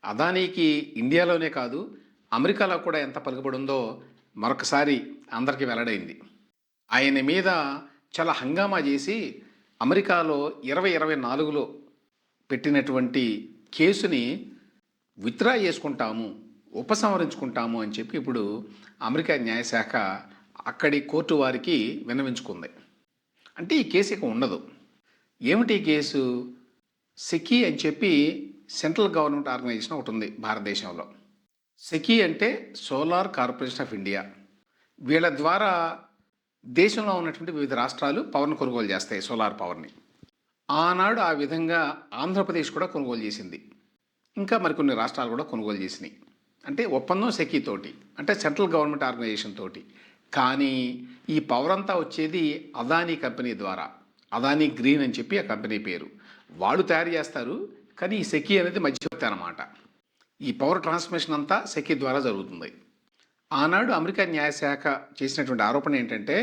అదానీకి ఇండియాలోనే కాదు, అమెరికాలో కూడా ఎంత పలుకుబడి ఉందో మరొకసారి అందరికీ వెల్లడైంది. ఆయన మీద చాలా హంగామా చేసి అమెరికాలో 2024లో పెట్టినటువంటి కేసుని విత్‌డ్రా చేసుకుంటాము, ఉపసంహరించుకుంటాము అని చెప్పి ఇప్పుడు అమెరికా న్యాయశాఖ అక్కడి కోర్టు వారికి విన్నవించుకుంది. అంటే ఈ కేసు ఇక ఉండదు. ఏమిటి ఈ కేసు? సెకీ అని చెప్పి సెంట్రల్ గవర్నమెంట్ ఆర్గనైజేషన్ ఒకటి ఉంది భారతదేశంలో. సెకీ అంటే సోలార్ కార్పొరేషన్ ఆఫ్ ఇండియా. వీళ్ళ ద్వారా దేశంలో ఉన్నటువంటి వివిధ రాష్ట్రాలు పవర్‌ని కొనుగోలు చేస్తాయి, సోలార్ పవర్‌ని. ఆనాడు ఆ విధంగా ఆంధ్రప్రదేశ్ కూడా కొనుగోలు చేసింది. ఇంకా మరికొన్ని రాష్ట్రాలు కూడా కొనుగోలు చేసినాయి. అంటే ఒప్పందం సెకీ తోటి, అంటే సెంట్రల్ గవర్నమెంట్ ఆర్గనైజేషన్ తోటి. కానీ ఈ పవర్ అంతా వచ్చేది అదానీ కంపెనీ ద్వారా. అదానీ గ్రీన్ అని చెప్పి ఆ కంపెనీ పేరు. వాళ్ళు తయారు చేస్తారు, కానీ ఈ సెకీ అనేది మధ్యవర్తి అనమాట. ఈ పవర్ ట్రాన్స్మిషన్ అంతా సెకీ ద్వారా జరుగుతుంది. ఆనాడు అమెరికా న్యాయశాఖ చేసినటువంటి ఆరోపణ ఏంటంటే,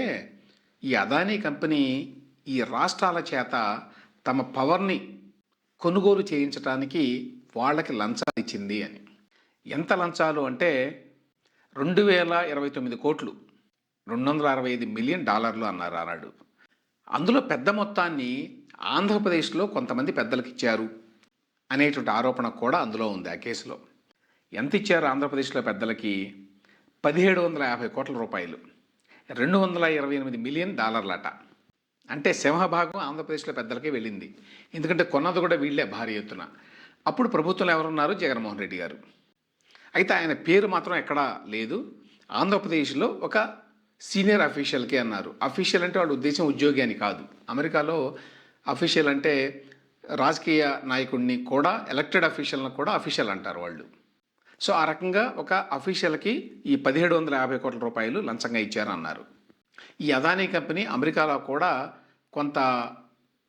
ఈ అదానీ కంపెనీ ఈ రాష్ట్రాల చేత తమ పవర్‌ని కొనుగోలు చేయించటానికి వాళ్ళకి లంచాలు ఇచ్చింది అని. ఎంత లంచాలు అంటే $2029,00,00,000, $265 మిలియన్ అన్నారు ఆనాడు. అందులో పెద్ద మొత్తాన్ని ఆంధ్రప్రదేశ్‌లో కొంతమంది పెద్దలకు ఇచ్చారు అనేటువంటి ఆరోపణ కూడా అందులో ఉంది ఆ కేసులో. ఎంత ఇచ్చారు ఆంధ్రప్రదేశ్‌లో పెద్దలకి? $1,750 కోట్ల, $228 మిలియన్ అట. అంటే సింహభాగం ఆంధ్రప్రదేశ్‌లో పెద్దలకే వెళ్ళింది. ఎందుకంటే కొన్నది కూడా వీళ్ళే భారీ ఎత్తున. అప్పుడు ప్రభుత్వంలో ఎవరున్నారు? జగన్మోహన్ రెడ్డి గారు. అయితే ఆయన పేరు మాత్రం ఎక్కడా లేదు. ఆంధ్రప్రదేశ్‌లో ఒక సీనియర్ అఫీషియల్‌కే అన్నారు. అఫీషియల్ అంటే వాళ్ళ ఉద్దేశం ఉద్యోగి అని కాదు. అమెరికాలో అఫీషియల్ అంటే రాజకీయ నాయకుడిని కూడా, ఎలక్టెడ్ అఫీషియల్‌ని కూడా అఫీషియల్ అంటారు వాళ్ళు. సో ఆ రకంగా ఒక అఫీషియల్‌కి ఈ $1,750 కోట్ల లంచంగా ఇచ్చారన్నారు. ఈ అదానీ కంపెనీ అమెరికాలో కూడా కొంత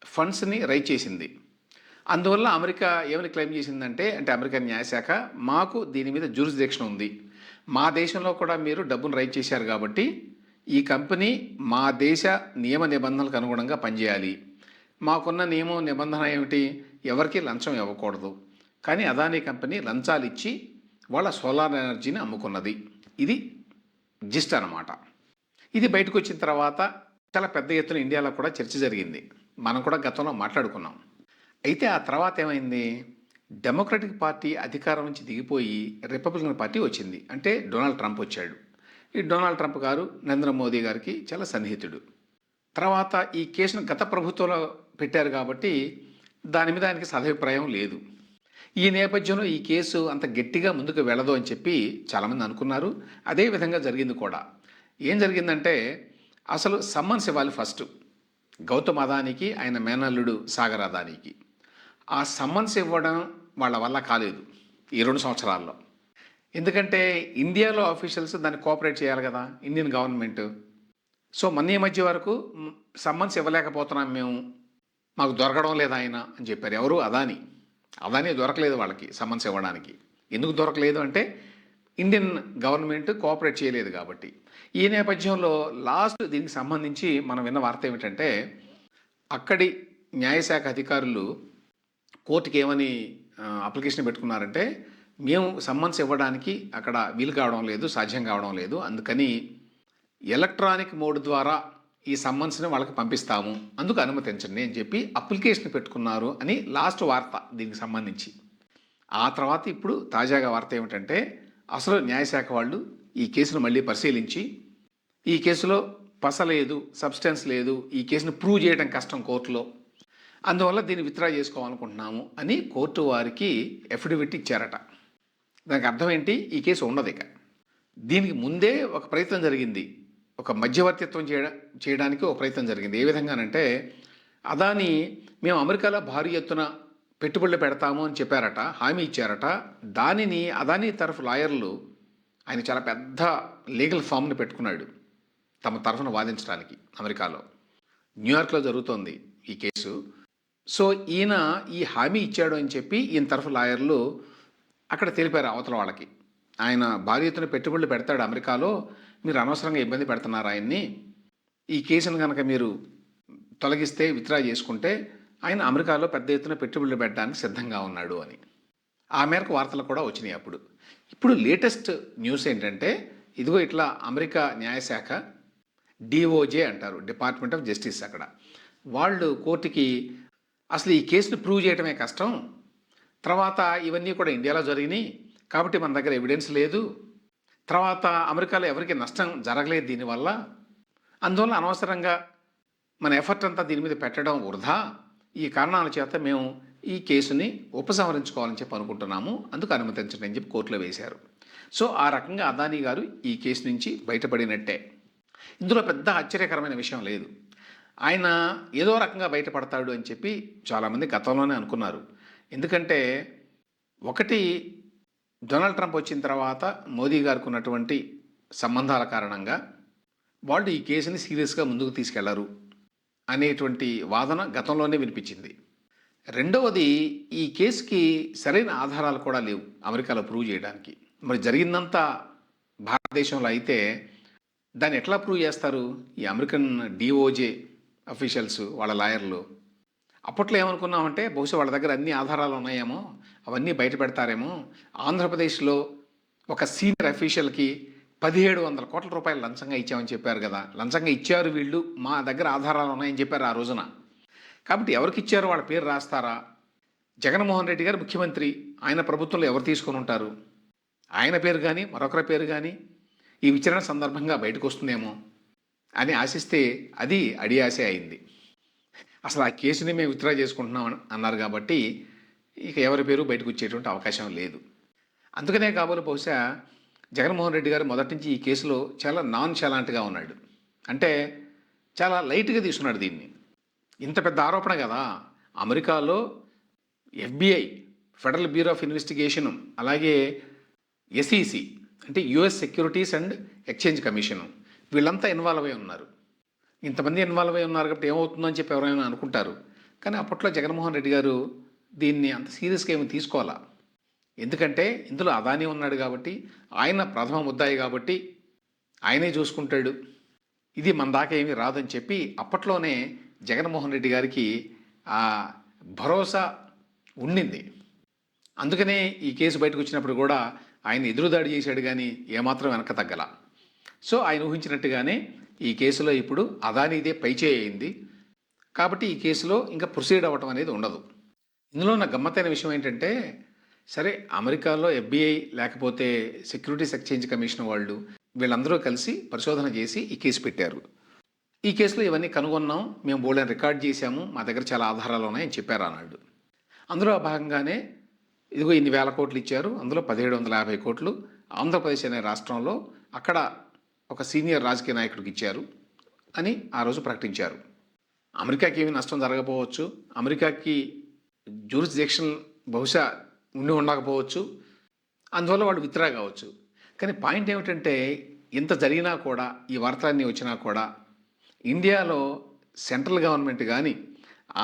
ఫండ్స్‌ని రైజ్ చేసింది. అందువల్ల అమెరికా ఏమని క్లెయిమ్ చేసిందంటే, అమెరికా న్యాయశాఖ, మాకు దీని మీద జ్యూరిస్డిక్షన్ ఉంది. మా దేశంలో కూడా మీరు డబ్బును రైజ్ చేశారు కాబట్టి ఈ కంపెనీ మా దేశ నియమ నిబంధనలకు అనుగుణంగా పనిచేయాలి. మాకున్న నియమం నిబంధన ఏమిటి? ఎవరికీ లంచం ఇవ్వకూడదు. కానీ అదానీ కంపెనీ లంచాలు ఇచ్చి వాళ్ళ సోలార్ ఎనర్జీని అమ్ముకున్నది. ఇది జిస్ట్ అనమాట. ఇది బయటకు వచ్చిన తర్వాత చాలా పెద్ద ఎత్తున ఇండియాలో కూడా చర్చ జరిగింది. మనం కూడా గతంలో మాట్లాడుకున్నాం. అయితే ఆ తర్వాత ఏమైంది? డెమోక్రటిక్ పార్టీ అధికారం నుంచి దిగిపోయి రిపబ్లికన్ పార్టీ వచ్చింది. అంటే డొనాల్డ్ ట్రంప్ వచ్చాడు. ఈ డొనాల్డ్ ట్రంప్ గారు నరేంద్ర మోదీ గారికి చాలా సన్నిహితుడు. తర్వాత ఈ కేసును గత ప్రభుత్వంలో పెట్టారు కాబట్టి దాని మీద ఆయనకి సదభిప్రాయం లేదు. ఈ నేపథ్యంలో ఈ కేసు అంత గట్టిగా ముందుకు వెళ్ళదు అని చెప్పి చాలామంది అనుకున్నారు. అదే విధంగా జరిగింది కూడా. ఏం జరిగిందంటే, అసలు సమ్మన్స్ ఇవ్వాలి ఫస్ట్ గౌతమ్ అదానీకి, ఆయన మేనల్లుడు సాగర్ అదానీకి. ఆ సమ్మన్స్ ఇవ్వడం వాళ్ళ వల్ల కాలేదు ఈ 2 సంవత్సరాల్లో. ఎందుకంటే ఇండియాలో అఫీషియల్స్ దాన్ని కోఆపరేట్ చేయాలి కదా, ఇండియన్ గవర్నమెంట్. సో మొన్న ఈ మధ్య వరకు సమ్మన్స్ ఇవ్వలేకపోతున్నాం మేము, మాకు దొరకడం లేదు ఆయన అని చెప్పారు. ఎవరు? అదానీ. అదానీ దొరకలేదు వాళ్ళకి సమ్మన్స్ ఇవ్వడానికి. ఎందుకు దొరకలేదు అంటే ఇండియన్ గవర్నమెంట్ కోఆపరేట్ చేయలేదు కాబట్టి. ఈ నేపథ్యంలో లాస్ట్ దీనికి సంబంధించి మనం విన్న వార్త ఏమిటంటే, అక్కడి న్యాయశాఖ అధికారులు కోర్టుకి ఏమని అప్లికేషన్ పెట్టుకున్నారంటే, మేము సమ్మన్స్ ఇవ్వడానికి అక్కడ వీలు కావడం లేదు, సాధ్యం కావడం లేదు, అందుకని ఎలక్ట్రానిక్ మోడ్ ద్వారా ఈ సమ్మన్స్ని వాళ్ళకి పంపిస్తాము, అందుకు అనుమతించండి అని చెప్పి అప్లికేషన్ పెట్టుకున్నారు అని లాస్ట్ వార్త దీనికి సంబంధించి. ఆ తర్వాత ఇప్పుడు తాజాగా వార్త ఏమిటంటే, అసలు న్యాయశాఖ వాళ్ళు ఈ కేసును మళ్ళీ పరిశీలించి, ఈ కేసులో పస లేదు, సబ్స్టెన్స్ లేదు, ఈ కేసును ప్రూవ్ చేయడం కష్టం కోర్టులో, అందువల్ల దీన్ని విత్‌డ్రా చేసుకోవాలనుకుంటున్నాము అని కోర్టు వారికి ఎఫిడవిట్ ఇచ్చారట. దానికి అర్థం ఏంటి? ఈ కేసు ఉండదు ఇక. దీనికి ముందే ఒక ప్రయత్నం జరిగింది, ఒక మధ్యవర్తిత్వం చేయడానికి ఒక ప్రయత్నం జరిగింది. ఏ విధంగానంటే, అదానీ మేము అమెరికాలో భారీ ఎత్తున పెట్టుబడులు పెడతాము అని చెప్పారట, హామీ ఇచ్చారట. దానిని అదానీ తరఫు లాయర్లు, ఆయన చాలా పెద్ద లీగల్ ఫామ్‌ని పెట్టుకున్నాడు తమ తరఫున వాదించడానికి అమెరికాలో. న్యూయార్క్‌లో జరుగుతోంది ఈ కేసు. సో ఈయన ఈ హామీ ఇచ్చాడు అని చెప్పి ఈయన తరఫు లాయర్లు అక్కడ తెలిపారు అవతల వాళ్ళకి. ఆయన భారీ ఎత్తున పెట్టుబడులు పెడతాడు అమెరికాలో, మీరు అనవసరంగా ఇబ్బంది పెడుతున్నారు ఆయన్ని, ఈ కేసును కనుక మీరు తొలగిస్తే, విత్‌డ్రా చేసుకుంటే ఆయన అమెరికాలో పెద్ద ఎత్తున పెట్టుబడులు పెట్టడానికి సిద్ధంగా ఉన్నాడు అని. ఆ మేరకు వార్తలు కూడా వచ్చినాయి అప్పుడు. ఇప్పుడు లేటెస్ట్ న్యూస్ ఏంటంటే, ఇదిగో ఇట్లా అమెరికా న్యాయశాఖ డీఓజే అంటారు, డిపార్ట్మెంట్ ఆఫ్ జస్టిస్ అక్కడ. వాళ్ళు కోర్టుకి అసలు ఈ కేసును ప్రూవ్ చేయడమే కష్టం. తర్వాత ఇవన్నీ కూడా ఇండియాలో జరిగినాయి. కాబట్టి మన దగ్గర ఎవిడెన్స్ లేదు. తర్వాత అమెరికాలో ఎవరికి నష్టం జరగలేదు దీనివల్ల. అందువల్ల అనవసరంగా మన ఎఫర్ట్ అంతా దీని మీద పెట్టడం వృధా. ఈ కారణాల చేత మేము ఈ కేసుని ఉపసంహరించుకోవాలని చెప్పి అనుకుంటున్నాము. అందుకు అనుమతించండి అని చెప్పి కోర్టులో వేశారు. సో ఆ రకంగా అదానీ గారు ఈ కేసు నుంచి బయటపడినట్టే. ఇందులో పెద్ద ఆశ్చర్యకరమైన విషయం లేదు. ఆయన ఏదో రకంగా బయటపడతాడు అని చెప్పి చాలామంది గతంలోనే అనుకున్నారు. ఎందుకంటే ఒకటి, డొనాల్డ్ ట్రంప్ వచ్చిన తర్వాత మోదీ గారికి ఉన్నటువంటి సంబంధాల కారణంగా వాళ్ళు ఈ కేసుని సీరియస్గా ముందుకు తీసుకెళ్లరు అనేటువంటి వాదన గతంలోనే వినిపించింది. రెండవది, ఈ కేసుకి సరైన ఆధారాలు కూడా లేవు అమెరికాలో ప్రూవ్ చేయడానికి. మరి జరిగిందంతా భారతదేశంలో అయితే దాన్ని ఎట్లా ప్రూవ్ చేస్తారు? ఈ అమెరికన్ డిఓజే అఫీషియల్స్, వాళ్ళ లాయర్లు. అప్పట్లో ఏమనుకున్నామంటే బహుశా వాళ్ళ దగ్గర అన్ని ఆధారాలు ఉన్నాయేమో, అవన్నీ బయట పెడతారేమో. ఆంధ్రప్రదేశ్లో ఒక సీనియర్ అఫీషియల్కి 1700 కోట్ల రూపాయలు లంచంగా ఇచ్చామని చెప్పారు కదా. లంచంగా ఇచ్చారు వీళ్ళు, మా దగ్గర ఆధారాలు ఉన్నాయని చెప్పారు ఆ రోజున. కాబట్టి ఎవరికి ఇచ్చారో వాళ్ళ పేరు రాస్తారా? జగన్మోహన్ రెడ్డి గారు ముఖ్యమంత్రి, ఆయన ప్రభుత్వంలో ఎవరు తీసుకొని ఉంటారు? ఆయన పేరు కానీ మరొకరి పేరు కానీ ఈ విచారణ సందర్భంగా బయటకు వస్తుందేమో అని ఆశిస్తే అది అడియాసే అయింది. అసలు ఆ కేసుని మేము విత్డ్రా చేసుకుంటున్నాం అన్నారు కాబట్టి ఇక ఎవరి పేరు బయటకు వచ్చేటువంటి అవకాశం లేదు. అందుకనే కాబోలు బహుశా జగన్మోహన్ రెడ్డి గారు మొదటి నుంచి ఈ కేసులో చాలా నాన్ చాలాంట్గా ఉన్నాడు. అంటే చాలా లైట్గా తీసుకున్నాడు దీన్ని. ఇంత పెద్ద ఆరోపణ కదా. అమెరికాలో FBI, federal bureau of investigation, అలాగే SEC అంటే US securities and exchange commission, వీళ్ళంతా ఇన్వాల్వ్ అయి ఉన్నారు. ఇంతమంది ఇన్వాల్వ్ అయి ఉన్నారు కాబట్టి ఏమవుతుందని చెప్పి ఎవరైనా అనుకుంటారు. కానీ అప్పట్లో జగన్మోహన్ రెడ్డి గారు దీన్ని అంత సీరియస్గా ఏమి తీసుకోవాలా. ఎందుకంటే ఇందులో అదానీ ఉన్నాడు కాబట్టి, ఆయన ప్రథమ ముద్దాయి కాబట్టి ఆయనే చూసుకుంటాడు, ఇది మన దాకా ఏమీ రాదని చెప్పి అప్పట్లోనే జగన్మోహన్ రెడ్డి గారికి ఆ భరోసా ఉండింది. అందుకనే ఈ కేసు బయటకు వచ్చినప్పుడు కూడా ఆయన ఎదురుదాడి చేశాడు కానీ ఏమాత్రం వెనక తగ్గల. సో ఆయన ఊహించినట్టుగానే ఈ కేసులో ఇప్పుడు అదానీదే పైచేయి అయింది. కాబట్టి ఈ కేసులో ఇంకా ప్రొసీడ్ అవ్వటం అనేది ఉండదు. ఇందులో నా గమ్మత్తైన విషయం ఏంటంటే, సరే అమెరికాలో FBI లేకపోతే సెక్యూరిటీస్ ఎక్స్చేంజ్ కమిషన్ వాళ్ళు వీళ్ళందరూ కలిసి పరిశోధన చేసి ఈ కేసు పెట్టారు. ఈ కేసులో ఇవన్నీ కనుగొన్నాం, మేము బోల్డెన్ రికార్డ్ చేశాము, మా దగ్గర చాలా ఆధారాలు ఉన్నాయని చెప్పారు అన్నాడు. అందులో భాగంగానే ఇదిగో ఇన్ని వేల కోట్లు ఇచ్చారు, అందులో 1750 కోట్లు ఆంధ్రప్రదేశ్ అనే రాష్ట్రంలో అక్కడ ఒక సీనియర్ రాజకీయ నాయకుడికి ఇచ్చారు అని ఆ రోజు ప్రకటించారు. అమెరికాకి ఏమీ నష్టం జరగకపోవచ్చు, అమెరికాకి జ్యూరిస్డిక్షన్ బహుశా ఉండి ఉండకపోవచ్చు, అందువల్ల వాడు విత్డ్రా కావచ్చు. కానీ పాయింట్ ఏమిటంటే, ఇంత జరిగినా కూడా, ఈ వార్తలన్నీ వచ్చినా కూడా ఇండియాలో సెంట్రల్ గవర్నమెంట్ కానీ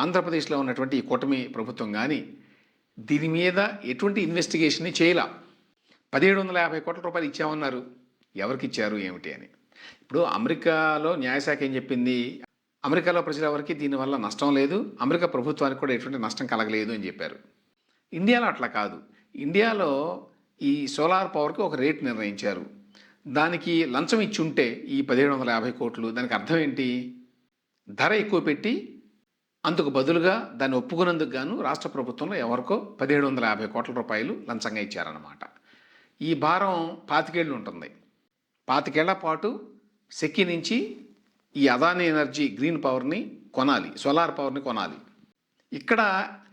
ఆంధ్రప్రదేశ్లో ఉన్నటువంటి ఈ కూటమి ప్రభుత్వం కానీ దీని మీద ఎటువంటి ఇన్వెస్టిగేషన్ని చేయలా. 1750 కోట్ల రూపాయలు ఇచ్చామన్నారు, ఎవరికి ఇచ్చారు ఏమిటి అని. ఇప్పుడు అమెరికాలో న్యాయశాఖ ఏం చెప్పింది? అమెరికాలో ప్రజలెవరికి దీనివల్ల నష్టం లేదు, అమెరికా ప్రభుత్వానికి కూడా ఎటువంటి నష్టం కలగలేదు అని చెప్పారు. ఇండియాలో అట్లా కాదు. ఇండియాలో ఈ సోలార్ పవర్కి ఒక రేట్ నిర్ణయించారు. దానికి లంచం ఇచ్చి ఉంటే ఈ 1750 కోట్లు, దానికి అర్థం ఏంటి? ధర ఎక్కువ పెట్టి అందుకు బదులుగా దాన్ని ఒప్పుకున్నందుకు గాను రాష్ట్ర ప్రభుత్వంలో ఎవరికో 1750 కోట్ల రూపాయలు లంచంగా ఇచ్చారన్నమాట. ఈ భారం 25 ఏళ్ళు ఉంటుంది. 25 ఏళ్ల పాటు సెక్కి నుంచి ఈ అదానీ ఎనర్జీ గ్రీన్ పవర్ని కొనాలి, సోలార్ పవర్ని కొనాలి. ఇక్కడ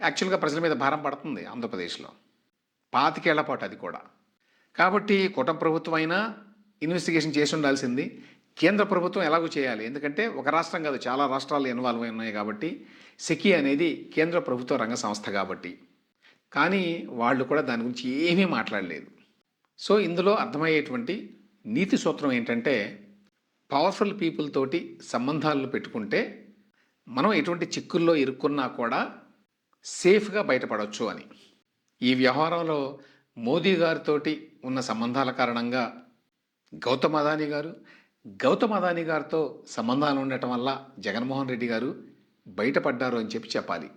యాక్చువల్గా ప్రజల మీద భారం పడుతుంది ఆంధ్రప్రదేశ్లో 25 ఏళ్ల పాటు, అది కూడా. కాబట్టి కూటమి ప్రభుత్వం అయినా ఇన్వెస్టిగేషన్ చేసి ఉండాల్సింది. కేంద్ర ప్రభుత్వం ఎలాగో చేయాలి, ఎందుకంటే ఒక రాష్ట్రం కాదు చాలా రాష్ట్రాలు ఇన్వాల్వ్ అయి ఉన్నాయి కాబట్టి. సెకీ అనేది కేంద్ర ప్రభుత్వ రంగ సంస్థ కాబట్టి. కానీ వాళ్ళు కూడా దాని గురించి ఏమీ మాట్లాడలేదు. సో ఇందులో అర్థమయ్యేటువంటి నీతి సూత్రం ఏంటంటే, పవర్ఫుల్ పీపుల్ తోటి సంబంధాలను పెట్టుకుంటే మనం ఎటువంటి చిక్కుల్లో ఇరుక్కున్నా కూడా సేఫ్గా బయటపడవచ్చు అని. ఈ వ్యవహారంలో మోదీ గారితోటి ఉన్న సంబంధాల కారణంగా గౌతమ్ అదానీ గారితో సంబంధాలు ఉండటం వల్ల జగన్మోహన్ రెడ్డి గారు బయటపడ్డారు అని చెప్పాలి.